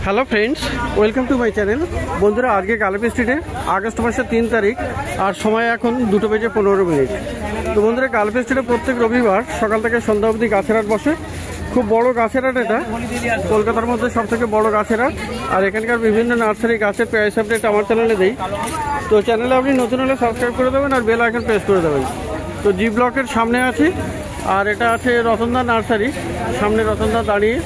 Hello friends welcome to my channel बंधुरा आज के गालिब स्ट्रीटे আগস্ট মাসের 3 তারিখ और समय এখন 2টা বেজে 15 মিনিট। তো বন্ধুরা গালিব স্ট্রিটে প্রত্যেক রবিবার সকাল থেকে সন্ধ্যা অবধি গাছের হাট বসে। খুব বড় গাছের হাট, এটা কলকাতার মধ্যে সবথেকে বড় গাছের হাট। আর এখানকার বিভিন্ন নার্সারি গাছের প্রাইস আপডেট আমার চ্যানেলে দেই। তো চ্যানেলে আপনি নতুন হলে সাবস্ক্রাইব করে দেবেন আর বেল আইকন প্রেস করে দেবেন। তো জি ব্লকের সামনে আছি আর এটা আছে রতনদা নার্সারি, সামনে রতনদা দাঁড়িয়ে।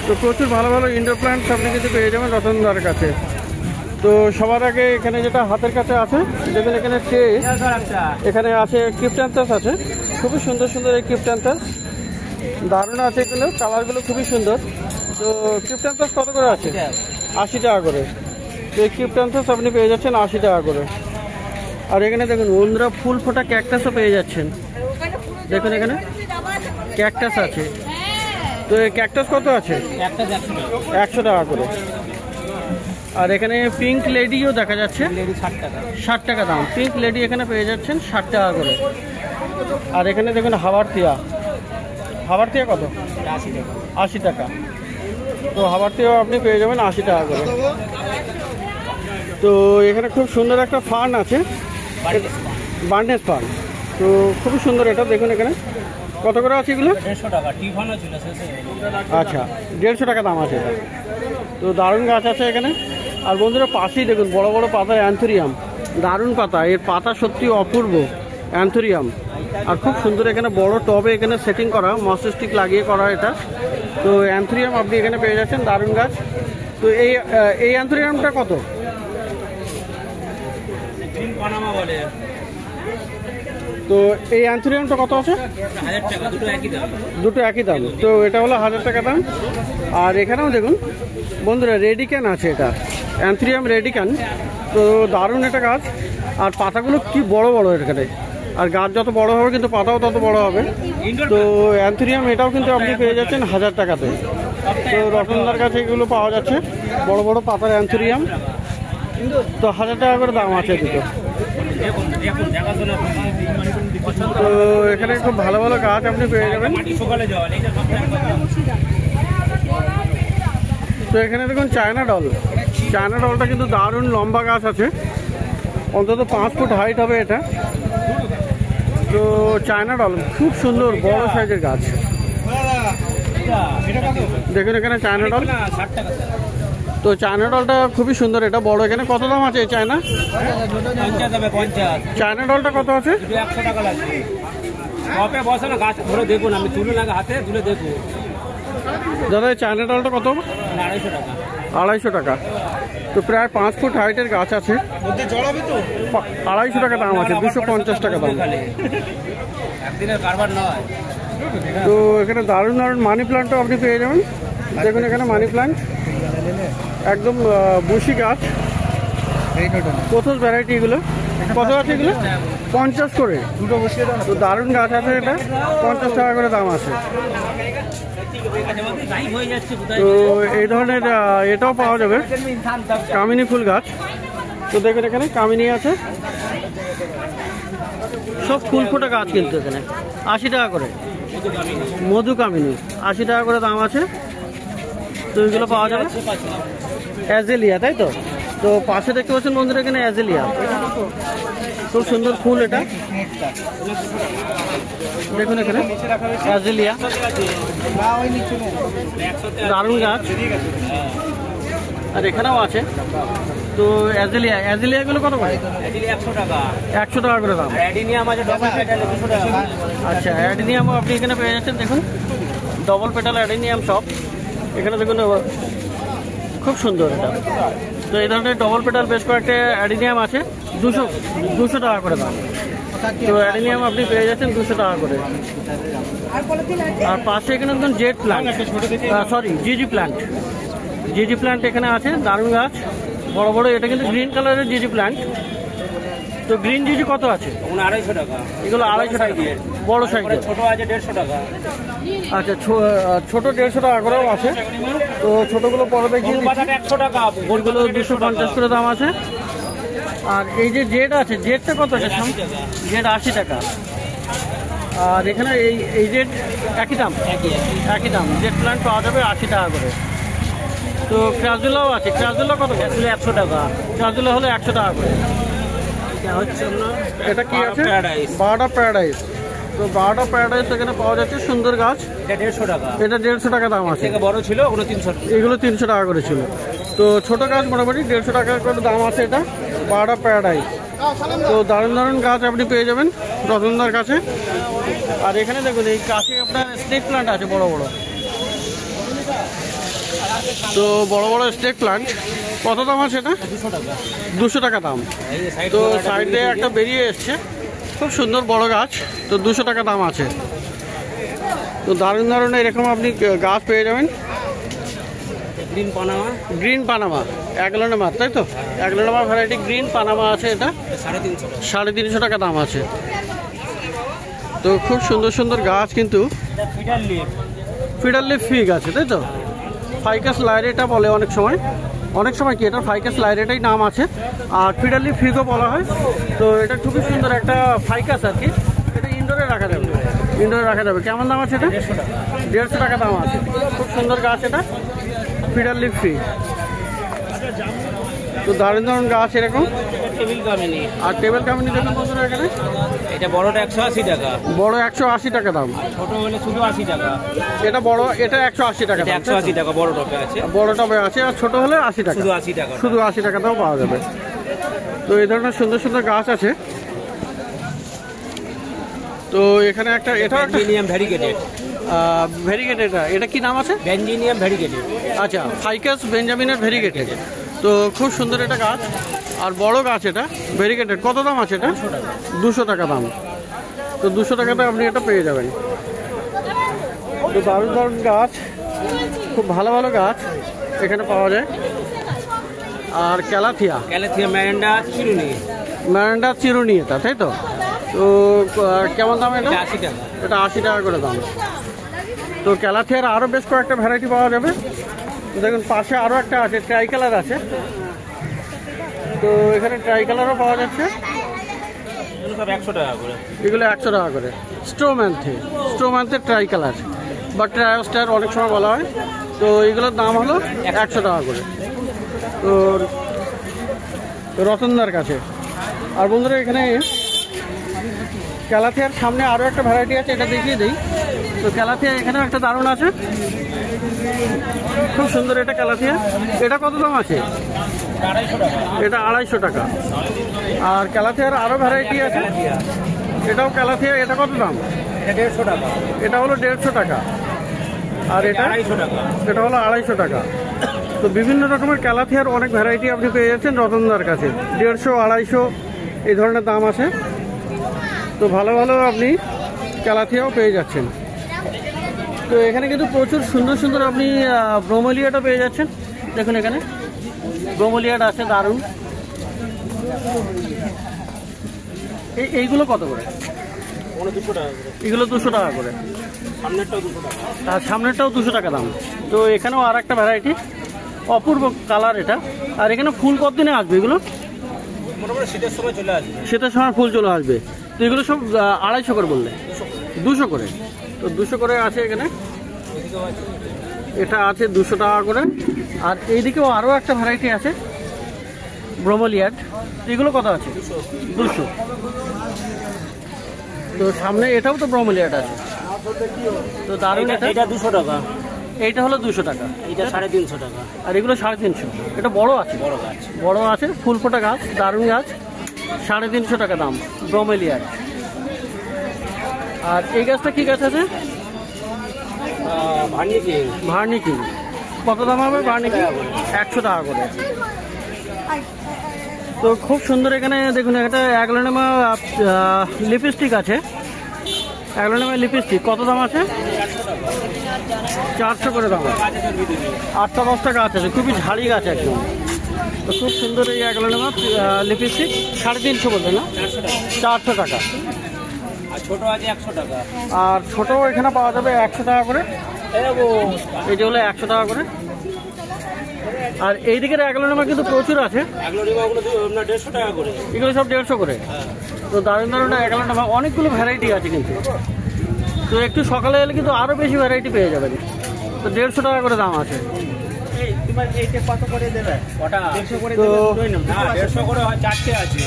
তো প্রচুর ভালো ভালো ইনডোর প্ল্যান্টস আপনি কিন্তু পেয়ে যাবেন রতনদার কাছে। তো সবার আগে এখানে যেটা হাতের কাছে আছে দেখুন, এখানে ট্রে, এখানে আছে ক্রিপ্ট্যান্থাস আছে, খুবই সুন্দর সুন্দর এই ক্রিপ্ট্যান্থাস, দারুণ আছে এগুলো, কালারগুলো খুবই সুন্দর। তো ক্রিপ্ট্যান্থাস কত করে আছে? 80 টাকা করে। তো এই ক্রিপ্ট্যান্থাস আপনি পেয়ে যাচ্ছেন 80 টাকা করে। আর এখানে দেখুন বন্ধুরা ফুল ফোটা ক্যাকটাসও পেয়ে যাচ্ছেন। দেখুন এখানে ক্যাকটাস আছে। তো এই ক্যাকটাস কত আছে? 100 টাকা করে। আর এখানে পিঙ্ক লেডিও দেখা যাচ্ছে 60 টাকা দাম। পিঙ্ক লেডি এখানে পেয়ে যাচ্ছেন 60 টাকা করে। আর এখানে দেখুন হাওয়ারথিয়া, হাওয়ারথিয়া কত? 80 টাকা। তো হাওয়ারথিয়াও আপনি পেয়ে যাবেন 80 টাকা করে। তো এখানে খুব সুন্দর একটা ফার্ন আছে, বার্নেস ফার্ন। তো খুবই সুন্দর এটা, দেখুন এখানে কত করে আছে এগুলো? 150 টাকা। আচ্ছা 150 টাকা দাম আছে এটা। তো দারুণ গাছ আছে এখানে। আর বন্ধুরা পাশেই দেখুন বড় বড় পাতা অ্যান্থোরিয়াম, দারুণ পাতা, এর পাতা সত্যি অপূর্ব অ্যান্থোরিয়াম। আর খুব সুন্দর এখানে বড় টবে এখানে সেটিং করা, মস স্টিক লাগিয়ে করা এটা। তো অ্যান্থোরিয়াম আপনি এখানে পেয়ে যাচ্ছেন, দারুণ গাছ। তো এই অ্যান্থোরিয়ামটা কত? তো এই অ্যান্থোরিয়ামটা কত আছে? 1000 টাকা। দুটো একই দাম। তো এটা হলো 1000 টাকা দাম। আর এখানেও দেখুন বন্ধুরা রেডিক্যান আছে, এটা অ্যান্থোরিয়াম রেডিক্যান। তো দারুণ একটা গাছ। আর পাতাগুলো কি বড় বড় এখানে। আর গাছ যত বড় হবে কিন্তু পাতাও তত বড় হবে। তো অ্যান্থোরিয়াম এটাও কিন্তু আপনি পেয়ে যাচ্ছেন 1000 টাকাতে। তো রতনদার কাছে এগুলো পাওয়া যাচ্ছে, বড় বড় পাতার অ্যান্থোরিয়াম। তো 1000 টাকা করে দাম আছে দুটো। তো এখানে খুব ভালো ভালো গাছ আপনি পেয়ে যাবেন। তো এখানে দেখুন চায়না ডল, চায়না ডলটা কিন্তু দারুণ লম্বা গাছ আছে, অন্তত 5 ফুট হাইট হবে এটা। তো চায়না ডল খুব সুন্দর বড় সাইজের গাছ। দেখুন এখানে চায়না ডল। তো চায়না ডলটা খুবই সুন্দর, এটা বড়। এখানে কত দাম আছে চায়না? চায়না ডলটা কত আছে? 100 টাকা লাগবে। কপে বসে না গাছ ধরে দেখুন, আমি তুলে না হাতে তুলে দেখুন। দাদা চায়না ডলটা কত? 250 টাকা। 250 টাকা। তো প্রায় 5 ফুট হাইটের গাছ আছে, 250 টাকা দাম আছে, 250 টাকা দাম। একদিনের কারবার নয়। তো এখানে দারুণ দারুণ মানি প্লান্টও আপনি পেয়ে যাবেন। দেখুন এখানে মানি প্লান্ট একদম বুশি গাছ, প্রচুর ভ্যারাইটি। এগুলো কত আছে? এগুলো 50 করে দুটো বসিয়ে দাও। তো দারুণ গাছ আছে, এটা 50 টাকা করে দাম আছে। তো এই ধরনের এটাও পাওয়া যাবে, কামিনী ফুল গাছ। তো দেখুন এখানে কামিনী আছে, সব ফুল ফোটা গাছ কিন্তু এখানে 80 টাকা করে। মধু কামিনী 80 টাকা করে দাম আছে। তো এগুলো পাওয়া যাবে। অ্যাজেলিয়া, তাই তো? তো পাশে দেখতে পাচ্ছেন বন্ধুরা এখানে অ্যাজেলিয়া, খুব সুন্দর ফুল এটা। দেখুন এখানে অ্যাজেলিয়া, দারুণ গাছ। আর এখানেও আছে। তো অ্যাজেলিয়া, অ্যাজেলিয়াগুলো কত করে? 100 টাকা। 100 টাকা করে দাম। অ্যাডিনিয়াম আছে ডবল পেটাল 200 টাকা। আচ্ছা অ্যাডিনিয়ামও আপনি এখানে পেয়ে যাচ্ছেন। দেখুন ডবল পেটাল অ্যাডিনিয়াম সব এখানে দেখুন, খুব সুন্দর এটা। তো এই ধরনের ডবল পেটাল বেশ কয়েকটা অ্যাডিনিয়াম আছে, 200 টাকা করে দাম। তো অ্যাডিনিয়াম আপনি পেয়ে যাচ্ছেন 200 টাকা করে। আর পাশে এখানে দেখুন জেড প্ল্যান্ট, সরি জিজি প্ল্যান্ট, জিজি প্ল্যান্ট এখানে আছে, দারুণ গাছ, বড় বড়। এটা কিন্তু গ্রিন কালারের জিজি প্ল্যান্ট। তো গ্রিন জিজি কত আছে? 250 টাকা। এগুলো 250 টাকা, বড় সাইজ। ছোট আছে 150 টাকা। আচ্ছা ছোট 150 টাকা করেও আছে। তো ছোটগুলো পরে দেখিয়ে 100 টাকা, বড়গুলো 250 করে দাম আছে। আর এই যে জেড আছে, জেডটা কত আছে? জেড 80 টাকা। আর এখানে এই জেড একই দাম, একই দাম। জেড প্ল্যান্ট পাওয়া যাবে 80 টাকা করে। তো ক্রাজুলাও আছে, ক্রাজুলা কত? 100 টাকা। ক্রাজুলা হলো 100 টাকা করে। এটা হচ্ছে আপনার এটা কি আছে? প্যারাডাইস। বারোটা প্যারাডাইস। তো বারোটা প্যারাডাইস এখানে পাওয়া যাচ্ছে, সুন্দর গাছ। এটা 150 টাকা। এটা 150 টাকা দাম আছে। থেকে বড় ছিল ওগুলো 300 টাকা। এগুলো 300 টাকা করে ছিল। তো ছোট গাছ মোটামুটি 150 টাকা করে দাম আছে। এটা বারোটা প্যারাডাইস। তো দারুণ দারুণ গাছ আপনি পেয়ে যাবেন রতনদার কাছে। আর এখানে দেখুন এই কাছে আপনার স্নেক প্লান্ট আছে বড় বড়। তো বড় বড় স্নেক প্লান্ট কত দাম আছে? এটা 200 টাকা। 200 টাকা দাম। তো সাইডে একটা বেরিয়ে এসছে, খুব সুন্দর বড় গাছ। তো 200 টাকা দাম আছে। তো দারুণ দারুণ এরকম আপনি গাছ পেয়ে যাবেন। Green Panama. গ্রিন পানামা অ্যাগলোনেমা, তাই তো? অ্যাগলোনেমা ভ্যারাইটি গ্রিন পানামা আছে। এটা 350 350 টাকা দাম আছে। তো খুব সুন্দর সুন্দর গাছ কিন্তু। Feeder leaf. Feeder leaf fig আছে, তাই তো? ফাইকাস লাইরেটা বলে অনেক সময়। অনেক সময় কি এটা ফাইকাস লাইরেটাই নাম আছে, আর ফিডার লিফ ফিগও বলা হয়। তো এটা খুবই সুন্দর একটা ফাইকাস আর কি। এটা ইনডোরে রাখা যাবে, ইনডোরে রাখা যাবে। কেমন দাম আছে এটা? 150 টাকা দাম আছে। খুব সুন্দর গাছ এটা, ফিডার লিফ ফিগ। তো দারুণ দারুণ গাছ এরকম। টেবিল কামিনী। আর টেবিল কামিনী দেখুন বন্ধুরা এখানে। এটা বড়টা 180 টাকা। বড় 180 টাকা দাম। ছোট হলে শুধু 80 টাকা। এটা বড়, এটা 180 টাকা দাম। 180 টাকা বড় টবে আছে। বড় টবে আছে, আর ছোট হলে 80 টাকা। শুধু 80 টাকা। শুধু 80 টাকাতেও পাওয়া যাবে। তো এই ধরনের সুন্দর সুন্দর গাছ আছে। তো এখানে একটা, এটা বেঞ্জিনিয়াম ভ্যারিগেটেড। ভেরিগেটেড। এটা কি নাম আছে? বেঞ্জিনিয়াম ভ্যারিগেটেড। আচ্ছা, ফাইকাস বেঞ্জামিনের ভেরিগেটেড। তো খুব সুন্দর এটা গাছ, আর বড় গাছ এটা ভেরিগেটেড। কত দাম আছে এটা? 200 টাকা দাম। তো 200 টাকাতে আপনি এটা পেয়ে যাবেন। তো দারুণ দারুণ গাছ, খুব ভালো ভালো গাছ এখানে পাওয়া যায়। আর ক্যালাথিয়া ম্যারেন্ডা চিরুনি। ম্যারেন্ডা চিরুনি এটা, তাই তো? তো কেমন দাম এটা? 80 টাকা। এটা 80 টাকা করে দাম। তো ক্যালাথিয়ার আরও বেশ কয়েকটা ভ্যারাইটি পাওয়া যাবে। দেখুন পাশে আরও একটা আছে, ট্রাই কালার আছে। তো এখানে ট্রাই কালারও পাওয়া যাচ্ছে। এগুলো সব 100 টাকা করে। এগুলো 100 টাকা করে। স্ট্রোম্যান্থে ট্রাই কালার বা ট্রায়োস্টার অনেক সময় বলা হয়। তো এগুলোর দাম হলো 100 টাকা করে। তো রতনদার কাছে। আর বন্ধুরা এখানে ক্যালাথিয়ার সামনে আরও একটা ভ্যারাইটি আছে, এটা দেখিয়ে দিই। তো ক্যালাথিয়া এখানেও একটা দারুণ আছে, খুব সুন্দর এটা ক্যালাথিয়া। এটা কত দাম আছে? 250 টাকা। এটা 250 টাকা। আর ক্যালাথিয়ার আরও ভ্যারাইটি আছে, এটাও ক্যালাথিয়া। এটা কত দাম? এটা 150 টাকা। এটা হলো 150 টাকা। আর এটা 250 টাকা। এটা হলো 250 টাকা। তো বিভিন্ন রকমের ক্যালাথিয়ার অনেক ভ্যারাইটি আপনি পেয়ে যাচ্ছেন রতনদার কাছে। 150, 250 এই ধরনের দাম আছে। তো ভালো ভালো আপনি ক্যালাথিয়াও পেয়ে যাচ্ছেন। তো এখানে কিন্তু প্রচুর সুন্দর সুন্দর আপনি ব্রোমেলিয়াটা পেয়ে যাচ্ছেন। দেখুন এখানে ব্রোমেলিয়াটা আছে, দারুণ। এইগুলো কত করে? 200 টাকা করে। এগুলো 200 টাকা করে। সামনেরটাও 200 টাকা। আর সামনেরটাও 200 টাকা দাম। তো এখানেও আর একটা ভ্যারাইটি, অপূর্ব কালার এটা। আর এখানে ফুল কতদিনে আসবে এগুলো? মোটামুটি শীতের সময় চলে আসবে। শীতের সময় ফুল চলে আসবে। তো এগুলো সব 250 করে বললে? 200 করে। তো 200 করে আছে এখানে। এটা আছে 200 টাকা করে। আর এইদিকেও আরও একটা ভ্যারাইটি আছে ব্রোমেলিয়াড। এগুলো কত আছে? 200। তো সামনে এটাও তো ব্রোমেলিয়াড আছে। তো দারুণ। এটা 200 টাকা। এইটা হলো 200 টাকা। এটা 350 টাকা। আর এগুলো 350। এটা বড় আছে, বড় গাছ। বড় আছে, ফুল ফোটা গাছ, দারুণ গাছ। 350 টাকা দাম ব্রোমেলিয়াড। আর এই গাছটা কি গাছ আছে? ভার্নিকিং। কত দাম হবে ভার্নিকিং? 100 টাকা করে। তো খুব সুন্দর এখানে দেখুন একটা অ্যাগলোনেমা লিপস্টিক আছে। অ্যাগলোনেমা লিপস্টিক কত দাম আছে? 400 করে দাম আছে। 8টা 10টা গাছ আছে, খুবই ঝাড়ি গাছ একদম। তো খুব সুন্দর এই অ্যাগলোনেমা লিপস্টিক। 350 বলতে না? 400 টাকা। আর ছোট আছে 100 টাকা। আর ছোটো এখানে পাওয়া যাবে 100 টাকা করে। এইটা হলো 100 টাকা করে। আর এই দিকের অ্যাগলোনেমা কিন্তু প্রচুর আছে। আপনার 150 টাকা করে। এগুলো সব 150 করে। তো দারুণ দারুণ অ্যাগলোনেমা, অনেকগুলো ভ্যারাইটি আছে কিন্তু। তো একটু সকালে এলে কিন্তু আরও বেশি ভ্যারাইটি পেয়ে যাবেন। তো 150 টাকা করে দাম আছে। ওটা 150 করে তো দেবেন না 150 করে হয়, 4টে আছে।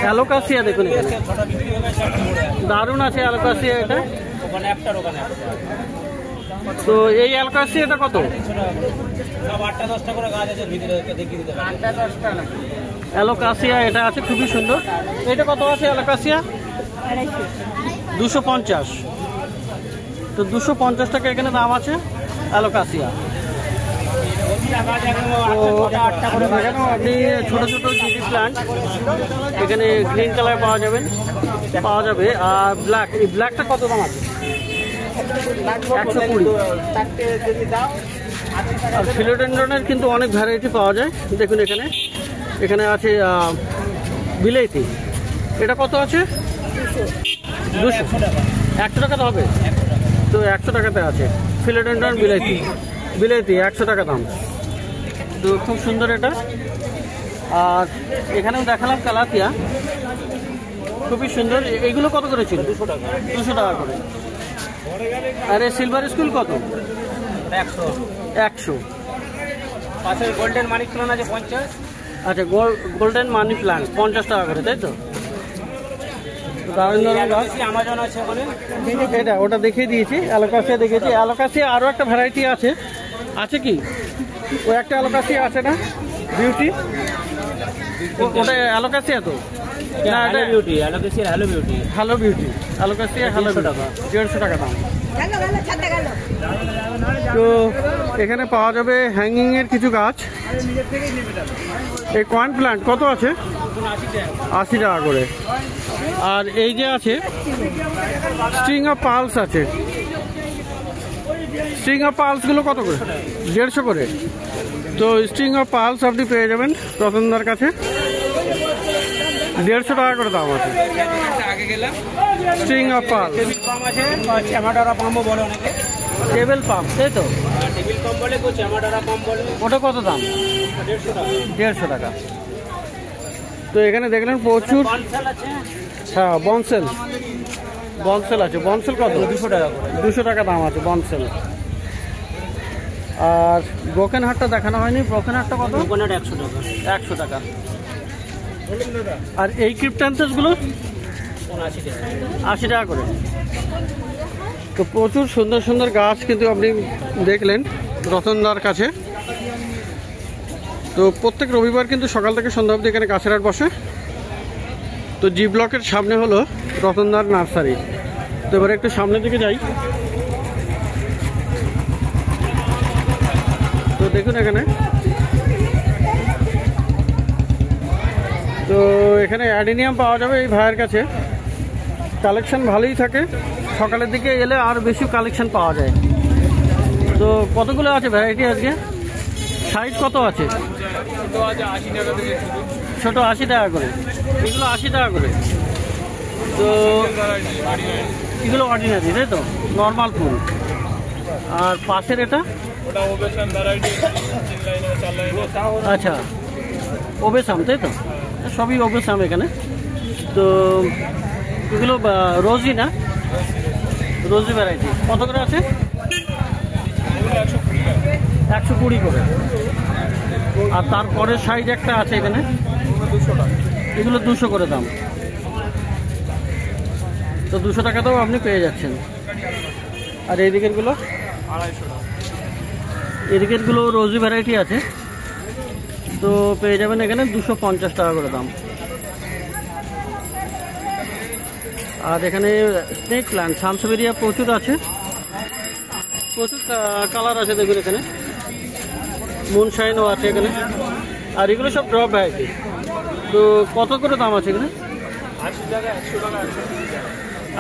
অ্যালোকাসিয়া দেখুন এখানে ছটা বিক্রি হবে, 4টে করে আছে। দারুণ আছে অ্যালোকাসিয়া এটা। ওখানে একটা। তো এই অ্যালোকাসিয়াটা কত? সব 8টা 10টা করে গাছ আছে, ভিতরে দেখিয়ে দিতে পারেন। 8টা 10টা না। অ্যালোকাসিয়া এটা আছে খুবই সুন্দর। এটা কত আছে অ্যালোকাসিয়া? 250। তো 250 টাকা এখানে দাম আছে অ্যালোকাসিয়া। তো এখানেও আপনি ছোটো ছোটো জিডি প্ল্যান্ট এখানে গ্রিন কালার পাওয়া যাবে। আর ব্ল্যাক, এই ব্ল্যাকটা কত দাম আছে? 120। আর ফিলোডেন্ড্রনের কিন্তু অনেক ভ্যারাইটি পাওয়া যায়। দেখুন এখানে আছে বিলাইতি। এটা কত আছে? 200। 100 টাকাতে হবে? তো 100 টাকাতে আছে ফিলোডেন্ড্রন বিলাইতি 100 টাকা দাম। তো খুব সুন্দর এটা। আর এখানেও দেখালাম কালাতিয়া, খুবই সুন্দর। এইগুলো কত করে ছিল? 200 টাকা করে। আর এই সিলভার স্কুল কত? 100। পাশে গোল্ডেন মানি প্ল্যান্ট আছে 50। আচ্ছা, গোল্ডেন মানি প্ল্যান্ট 50 টাকা করে, তাই তো? আমাজন আছে ওখানে। এটা ওটা দেখিয়ে দিয়েছি, অ্যালোকাসিয়া দেখিয়েছি। অ্যালোকাসিয়া আরও একটা ভ্যারাইটি আছে কি? ও একটা অ্যালোকাসিয়া আছে না, বিউটি? ওটা অ্যালোকাসিয়া তো না, এটা beauty. Alocasia Hilo beauty. Alocasia Hilo 150 টাকা দাম। তো এখানে পাওয়া যাবে হ্যাঙ্গিংয়ের কিছু গাছ। এই কয়েন প্ল্যান্ট কত আছে? 80 টাকা করে। আর এই যে আছে স্ট্রিং অফ পার্লস আছে। স্ট্রিং অফ পার্লসগুলো কত করে? 150 করে। তো স্ট্রিং অফ পার্লস আপনি পেয়ে যাবেন রতনদার কাছে, 150 টাকা করে দাম আছে স্ট্রিং অফ পার্লস। চ্যামাডারা পাম্পও বলে অনেকে। টেবিল পাম্প, তাই তো? টেবিল পাম্প বলে, চ্যামাডারা পাম্প বলে। ওটা কত দাম? 150 টাকা। 150 টাকা। তো এখানে দেখলেন প্রচুর। হ্যাঁ, বনসেল আছে। বনসেল কত? 200 টাকা করে। 200 টাকা দাম আছে বনসেল। আর ব্রোকেন হাটটা দেখানো হয়নি। ব্রোকেন হাটটা কত? 100 টাকা। 100 টাকা। আর এই ক্রিপ্টান্থাসগুলো 80 টাকা করে। তো প্রচুর সুন্দর সুন্দর গাছ কিন্তু আপনি দেখলেন রতনদার কাছে। তো প্রত্যেক রবিবার কিন্তু সকাল থেকে সন্ধ্যা অবধি এখানে গাছের হাট বসে। তো জি ব্লকের সামনে হলো রতনদার নার্সারি। তো এবারে একটু সামনের দিকে যাই। তো দেখুন এখানে অ্যাডেনিয়াম পাওয়া যাবে এই ভাইয়ের কাছে। কালেকশন ভালোই থাকে, সকালের দিকে এলে আর বেশি কালেকশন পাওয়া যায়। তো কতগুলো আছে ভ্যারাইটি আজকে? সাইজ কত আছে? ছোট 80 টাকা করে। এগুলো 80 টাকা করে। তো এগুলো অর্ডিনারি, তাই তো? নর্মাল ফুল। আর পাশের এটা? আচ্ছা, ওবেসাম, তাই তো? সবই ওবেসাম এখানে। তো এগুলো রোজি না? রোজি ভ্যারাইটি কত করে আছে? 120 করে। আর তারপরে সাইজ একটা আছে এখানে, এগুলো 200 করে দাম। তো 200 টাকাতেও আপনি পেয়ে যাচ্ছেন। আর এই দিকেরগুলো? 250 টাকা। এদিকেরগুলো রোজি ভ্যারাইটি আছে, তো পেয়ে যাবেন এখানে 250 টাকা করে দাম। আর এখানে স্নেক প্ল্যান্ট সানসেভেরিয়া প্রচুর আছে, প্রচুর কালার আছে। দেখুন এখানে মুনশাইনও আছে এখানে। আর এগুলো সব ড্রপ ভ্যারাইটি। তো কত করে দাম আছে এখানে?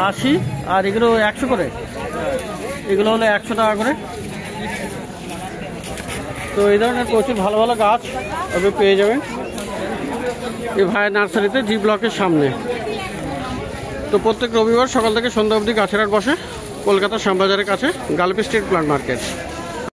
80। আর এগুলো 100 করে। এগুলো হলো 100 টাকা করে। তো এই ধরনের প্রচুর ভালো ভালো গাছ আপনি পেয়ে যাবেন এই ভাইয়ের নার্সারিতে, জি ব্লকের সামনে। তো প্রত্যেক রবিবার সকাল থেকে সন্ধ্যা অবধি গাছের হাট বসে কলকাতার শ্যামবাজারের কাছে, গালপি স্ট্রিট প্ল্যান্ট মার্কেট।